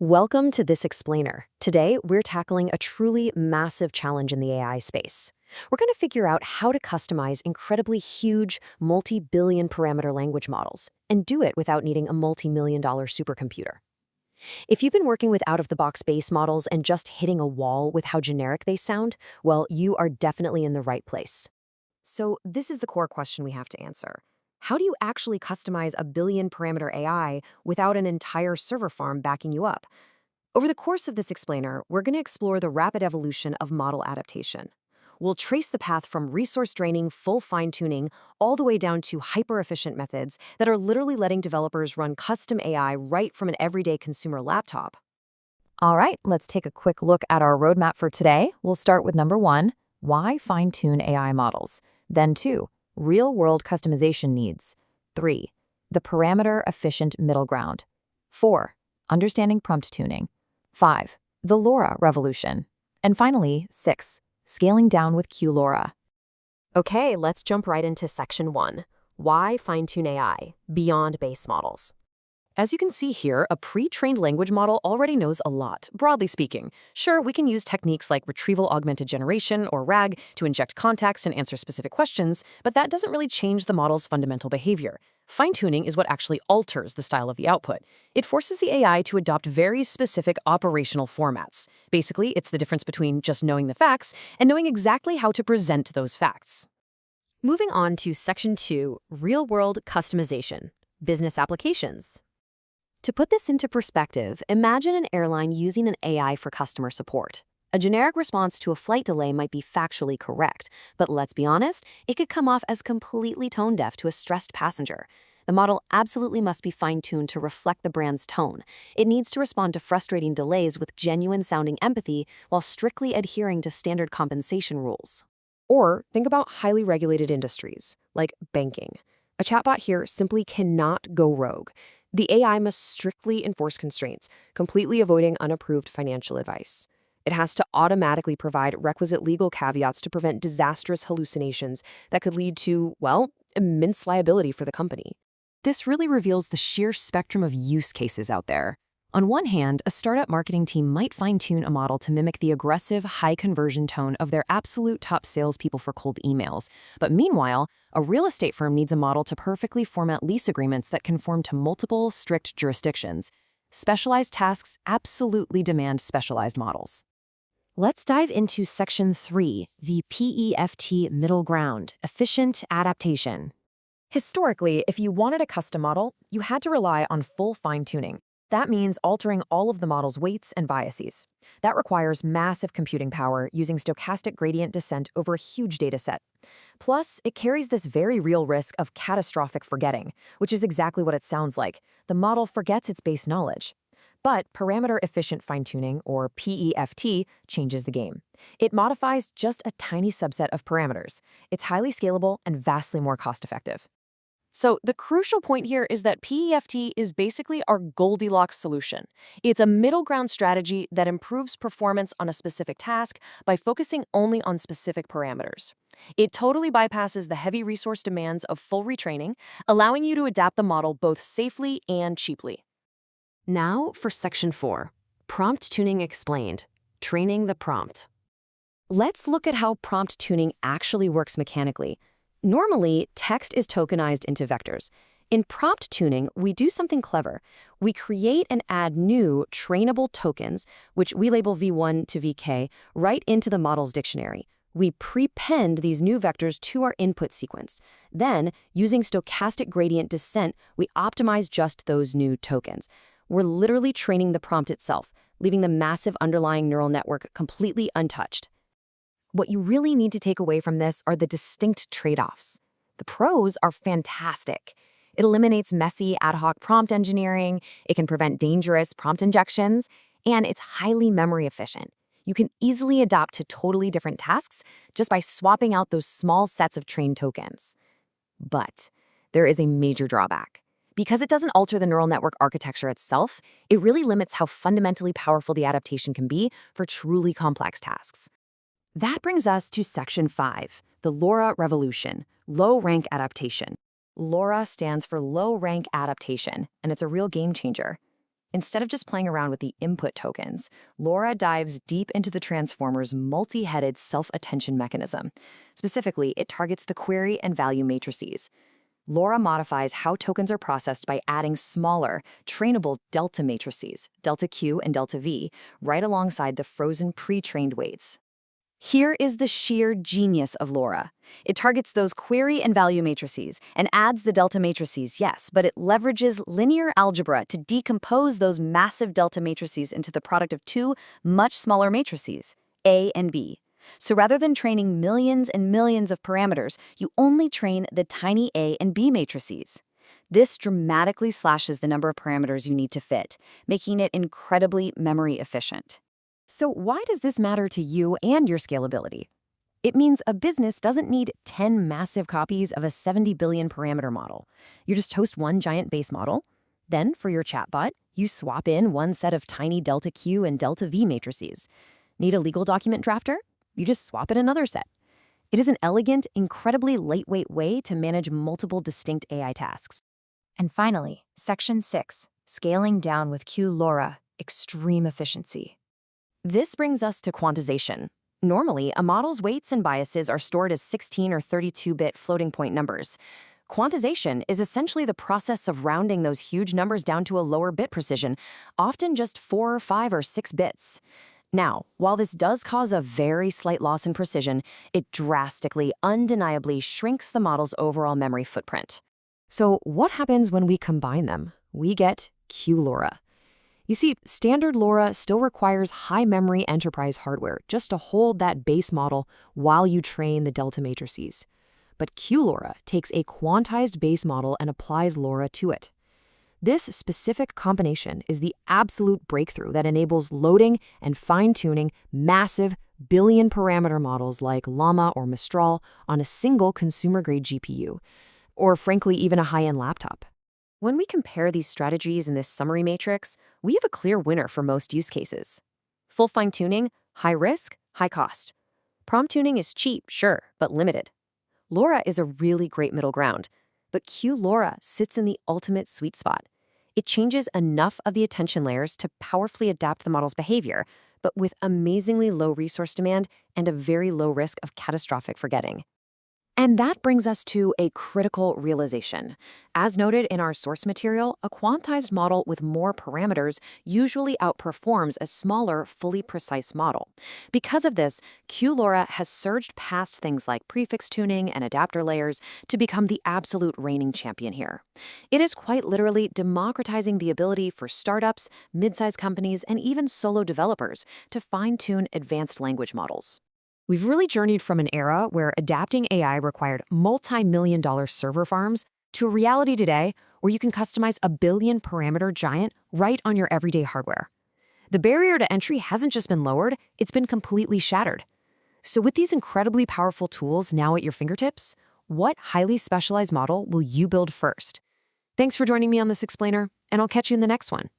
Welcome to This Explainer. Today, we're tackling a truly massive challenge in the AI space. We're going to figure out how to customize incredibly huge, multi-billion parameter language models and do it without needing a multi-million-dollar supercomputer. If you've been working with out-of-the-box base models and just hitting a wall with how generic they sound, well, you are definitely in the right place. So this is the core question we have to answer. How do you actually customize a billion parameter AI without an entire server farm backing you up? Over the course of this explainer, we're going to explore the rapid evolution of model adaptation. We'll trace the path from resource-draining, full fine-tuning, all the way down to hyper-efficient methods that are literally letting developers run custom AI right from an everyday consumer laptop. All right, let's take a quick look at our roadmap for today. We'll start with number 1, why fine-tune AI models? Then 2, real-world customization needs. 3, the parameter-efficient middle ground. 4, understanding prompt tuning. 5, the LoRa revolution. And finally, 6, scaling down with QLoRa. Okay, let's jump right into section 1. Why fine-tune AI beyond base models? As you can see here, a pre-trained language model already knows a lot, broadly speaking. Sure, we can use techniques like retrieval augmented generation, or RAG, to inject context and answer specific questions, but that doesn't really change the model's fundamental behavior. Fine-tuning is what actually alters the style of the output. It forces the AI to adopt very specific operational formats. Basically, it's the difference between just knowing the facts and knowing exactly how to present those facts. Moving on to section 2, real-world customization, business applications. To put this into perspective, imagine an airline using an AI for customer support. A generic response to a flight delay might be factually correct, but let's be honest, it could come off as completely tone-deaf to a stressed passenger. The model absolutely must be fine-tuned to reflect the brand's tone. It needs to respond to frustrating delays with genuine-sounding empathy while strictly adhering to standard compensation rules. Or think about highly regulated industries, like banking. A chatbot here simply cannot go rogue. The AI must strictly enforce constraints, completely avoiding unapproved financial advice. It has to automatically provide requisite legal caveats to prevent disastrous hallucinations that could lead to, well, immense liability for the company. This really reveals the sheer spectrum of use cases out there. On one hand, a startup marketing team might fine-tune a model to mimic the aggressive, high-conversion tone of their absolute top salespeople for cold emails. But meanwhile, a real estate firm needs a model to perfectly format lease agreements that conform to multiple, strict jurisdictions. Specialized tasks absolutely demand specialized models. Let's dive into section 3, the PEFT middle ground, efficient adaptation. Historically, if you wanted a custom model, you had to rely on full fine-tuning. That means altering all of the model's weights and biases. That requires massive computing power using stochastic gradient descent over a huge dataset. Plus, it carries this very real risk of catastrophic forgetting, which is exactly what it sounds like. The model forgets its base knowledge. But parameter-efficient fine-tuning, or PEFT, changes the game. It modifies just a tiny subset of parameters. It's highly scalable and vastly more cost-effective. So the crucial point here is that PEFT is basically our Goldilocks solution. It's a middle ground strategy that improves performance on a specific task by focusing only on specific parameters. It totally bypasses the heavy resource demands of full retraining, allowing you to adapt the model both safely and cheaply. Now for section 4, prompt tuning explained, training the prompt. Let's look at how prompt tuning actually works mechanically. Normally, text is tokenized into vectors. In prompt tuning, we do something clever. We create and add new trainable tokens, which we label V1 to VK, right into the model's dictionary. We prepend these new vectors to our input sequence. Then, using stochastic gradient descent, we optimize just those new tokens. We're literally training the prompt itself, leaving the massive underlying neural network completely untouched. What you really need to take away from this are the distinct trade-offs. The pros are fantastic. It eliminates messy ad hoc prompt engineering, it can prevent dangerous prompt injections, and it's highly memory efficient. You can easily adapt to totally different tasks just by swapping out those small sets of trained tokens. But there is a major drawback. Because it doesn't alter the neural network architecture itself, it really limits how fundamentally powerful the adaptation can be for truly complex tasks. That brings us to section 5, the LoRa revolution, low-rank adaptation. LoRa stands for low-rank adaptation, and it's a real game changer. Instead of just playing around with the input tokens, LoRa dives deep into the transformer's multi-headed self-attention mechanism. Specifically, it targets the query and value matrices. LoRa modifies how tokens are processed by adding smaller, trainable delta matrices, delta Q and delta V, right alongside the frozen pre-trained weights. Here is the sheer genius of LoRa. It targets those query and value matrices and adds the delta matrices, yes, but it leverages linear algebra to decompose those massive delta matrices into the product of two much smaller matrices, A and B. So rather than training millions and millions of parameters, you only train the tiny A and B matrices. This dramatically slashes the number of parameters you need to fit, making it incredibly memory efficient. So why does this matter to you and your scalability? It means a business doesn't need 10 massive copies of a 70 billion parameter model. You just host one giant base model. Then, for your chatbot, you swap in one set of tiny delta Q and delta V matrices. Need a legal document drafter? You just swap in another set. It is an elegant, incredibly lightweight way to manage multiple distinct AI tasks. And finally, Section 6, Scaling Down with Q-LoRa, Extreme Efficiency. This brings us to quantization. Normally, a model's weights and biases are stored as 16 or 32-bit floating point numbers. Quantization is essentially the process of rounding those huge numbers down to a lower bit precision, often just 4, 5, or 6 bits. Now, while this does cause a very slight loss in precision, it drastically, undeniably shrinks the model's overall memory footprint. So what happens when we combine them? We get Q-LoRa. You see, standard LoRa still requires high-memory enterprise hardware just to hold that base model while you train the delta matrices. But Q-LoRa takes a quantized base model and applies LoRa to it. This specific combination is the absolute breakthrough that enables loading and fine-tuning massive billion-parameter models like Llama or Mistral on a single consumer-grade GPU, or frankly, even a high-end laptop. When we compare these strategies in this summary matrix, we have a clear winner for most use cases. Full fine-tuning, high risk, high cost. Prompt tuning is cheap, sure, but limited. LoRa is a really great middle ground, but Q-LoRa sits in the ultimate sweet spot. It changes enough of the attention layers to powerfully adapt the model's behavior, but with amazingly low resource demand and a very low risk of catastrophic forgetting. And that brings us to a critical realization. As noted in our source material, a quantized model with more parameters usually outperforms a smaller, fully precise model. Because of this, Q-LoRa has surged past things like prefix tuning and adapter layers to become the absolute reigning champion here. It is quite literally democratizing the ability for startups, mid-sized companies, and even solo developers to fine-tune advanced language models. We've really journeyed from an era where adapting AI required multi-million-dollar server farms to a reality today where you can customize a billion-parameter giant right on your everyday hardware. The barrier to entry hasn't just been lowered, it's been completely shattered. So with these incredibly powerful tools now at your fingertips, what highly specialized model will you build first? Thanks for joining me on this explainer, and I'll catch you in the next one.